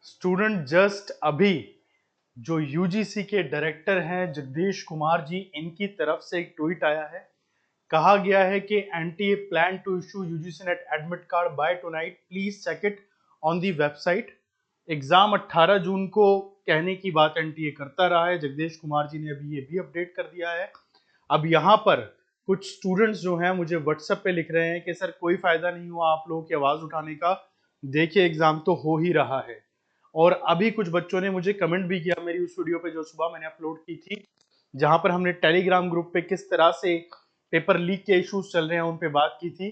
Student just अभी जो UGC के डायरेक्टर हैं जगदीश कुमार जी, इनकी तरफ से एक ट्वीट आया है। कहा गया है कि NTA plan to issue UGC NET admit card by tonight, please check it on the website. Exam 18 जून को कहने की बात एनटीए करता रहा है। जगदीश कुमार जी ने अभी ये भी अपडेट कर दिया है। अब यहाँ पर कुछ स्टूडेंट्स जो हैं मुझे व्हाट्सएप पे लिख रहे हैं कि सर कोई फायदा नहीं हुआ आप लोगों की आवाज उठाने का, देखिए एग्जाम तो हो ही रहा है। और अभी कुछ बच्चों ने मुझे कमेंट भी किया मेरी उस वीडियो पे जो सुबह मैंने अपलोड की थी, जहां पर हमने टेलीग्राम ग्रुप पे किस तरह से पेपर लीक के इश्यूज चल रहे हैं उन पे बात की थी।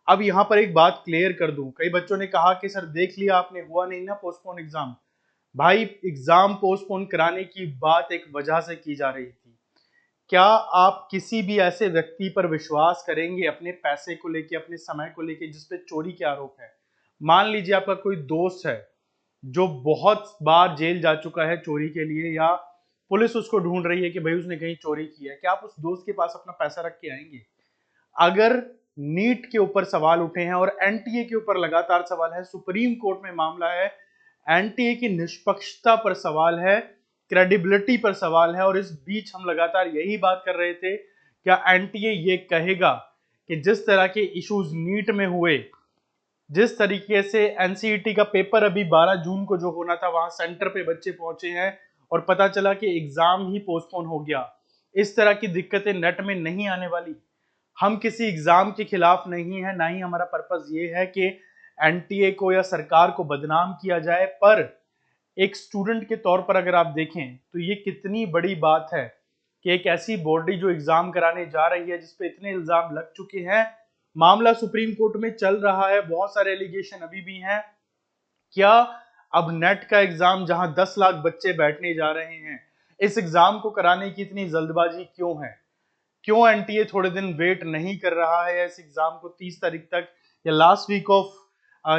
अब यहाँ पर एक बात क्लियर कर दूं, कई बच्चों ने कहा कि सर देख लिया आपने, हुआ नहीं ना पोस्टपोन एग्जाम। भाई एग्जाम पोस्टपोन कराने की बात एक वजह से की जा रही थी। क्या आप किसी भी ऐसे व्यक्ति पर विश्वास करेंगे अपने पैसे को लेके, अपने समय को लेके, जिसपे चोरी के आरोप है? मान लीजिए आपका कोई दोस्त है जो बहुत बार जेल जा चुका है चोरी के लिए, या पुलिस उसको ढूंढ रही है कि भाई उसने कहीं चोरी की है, क्या आप उस दोस्त के पास अपना पैसा रख के आएंगे? अगर नीट के ऊपर सवाल उठे हैं और एनटीए के ऊपर लगातार सवाल है, सुप्रीम कोर्ट में मामला है, एनटीए की निष्पक्षता पर सवाल है, क्रेडिबिलिटी पर सवाल है, और इस बीच हम लगातार यही बात कर रहे थे, क्या एनटीए ये कहेगा कि जिस तरह के इश्यूज नीट में हुए, जिस तरीके से एनसीईटी का पेपर अभी 12 जून को जो होना था वहां सेंटर पे बच्चे पहुंचे हैं और पता चला कि एग्जाम ही पोस्टपोन हो गया, इस तरह की दिक्कतें नेट में नहीं आने वाली। हम किसी एग्जाम के खिलाफ नहीं है, ना ही हमारा पर्पस ये है कि एनटीए को या सरकार को बदनाम किया जाए, पर एक स्टूडेंट के तौर पर अगर आप देखें तो ये कितनी बड़ी बात है कि एक ऐसी बॉडी जो एग्जाम कराने जा रही है जिसपे इतने इल्जाम लग चुके हैं, मामला सुप्रीम कोर्ट में चल रहा है, बहुत सारे एलिगेशन अभी भी हैं। क्या अब नेट का एग्जाम जहां 10 लाख बच्चे बैठने जा रहे हैं, इस एग्जाम को कराने की इतनी जल्दबाजी क्यों है? क्यों एनटीए थोड़े दिन वेट नहीं कर रहा है इस एग्जाम को 30 तारीख तक या लास्ट वीक ऑफ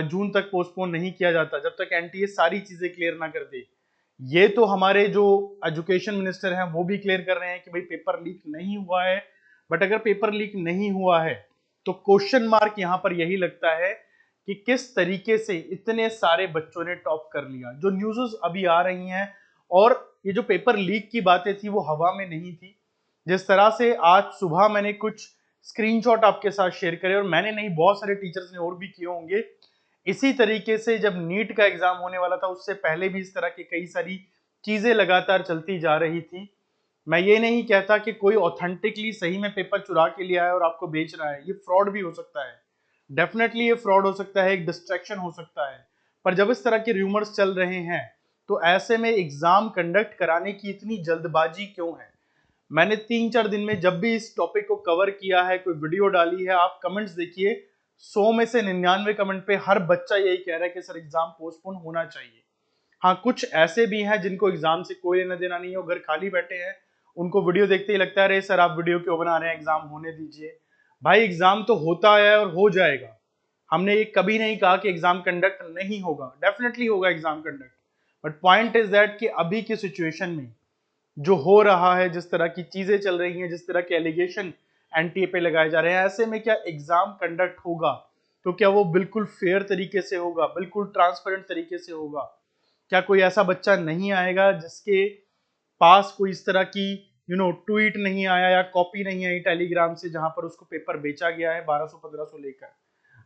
जून तक पोस्टपोन नहीं किया जाता जब तक एनटीए सारी चीजें क्लियर ना कर दे? ये तो हमारे जो एजुकेशन मिनिस्टर हैं वो भी क्लियर कर रहे हैं कि भाई पेपर लीक नहीं हुआ है। बट अगर पेपर लीक नहीं हुआ है तो क्वेश्चन मार्क यहां पर यही लगता है कि किस तरीके से इतने सारे बच्चों ने टॉप कर लिया। जो न्यूज़ अभी आ रही हैं और ये जो पेपर लीक की बातें थी वो हवा में नहीं थी। जिस तरह से आज सुबह मैंने कुछ स्क्रीनशॉट आपके साथ शेयर करे, और मैंने नहीं बहुत सारे टीचर्स ने और भी किए होंगे, इसी तरीके से जब नीट का एग्जाम होने वाला था उससे पहले भी इस तरह की कई सारी चीजें लगातार चलती जा रही थी। मैं ये नहीं कहता कि कोई ऑथेंटिकली सही में पेपर चुरा के लिया है और आपको बेच रहा है, ये फ्रॉड भी हो सकता है, डेफिनेटली ये फ्रॉड हो सकता है, एक डिस्ट्रैक्शन हो सकता है। पर जब इस तरह के रूमर्स चल रहे हैं तो ऐसे में एग्जाम कंडक्ट कराने की इतनी जल्दबाजी क्यों है? मैंने 3-4 दिन में जब भी इस टॉपिक को कवर किया है, कोई वीडियो डाली है, आप कमेंट्स देखिए, 100 में से 99 कमेंट पे हर बच्चा यही कह रहा है कि सर एग्जाम पोस्टपोन होना चाहिए। हाँ, कुछ ऐसे भी हैं जिनको एग्जाम से कोई लेना देना नहीं है, वो घर खाली बैठे हैं, उनको वीडियो देखते ही लगता है अरे सर आप वीडियो क्यों बना रहे हैं, एग्जाम होने दीजिए। भाई एग्जाम तो होता है और हो जाएगा। हमने ये कभी नहीं कहा कि एग्जाम कंडक्ट नहीं होगा, डेफिनेटली होगा exam conduct. But point is that कि अभी की सिचुएशन में जो हो रहा है, जिस तरह की चीजें चल रही हैं, जिस तरह के एलिगेशन एनटीए पे लगाए जा रहे हैं, ऐसे में क्या एग्जाम कंडक्ट होगा तो क्या वो बिल्कुल फेयर तरीके से होगा, बिल्कुल ट्रांसपेरेंट तरीके से होगा? क्या कोई ऐसा बच्चा नहीं आएगा जिसके पास कोई इस तरह की ट्वीट नहीं आया या कॉपी नहीं आई टेलीग्राम से जहां पर उसको पेपर बेचा गया है 1200-1500 लेकर?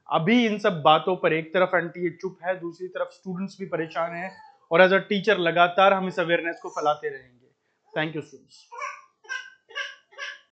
अभी इन सब बातों पर एक तरफ एनटीए चुप है, दूसरी तरफ स्टूडेंट्स भी परेशान हैं, और एज अ टीचर लगातार हम इस अवेयरनेस को फैलाते रहेंगे। Thank you students.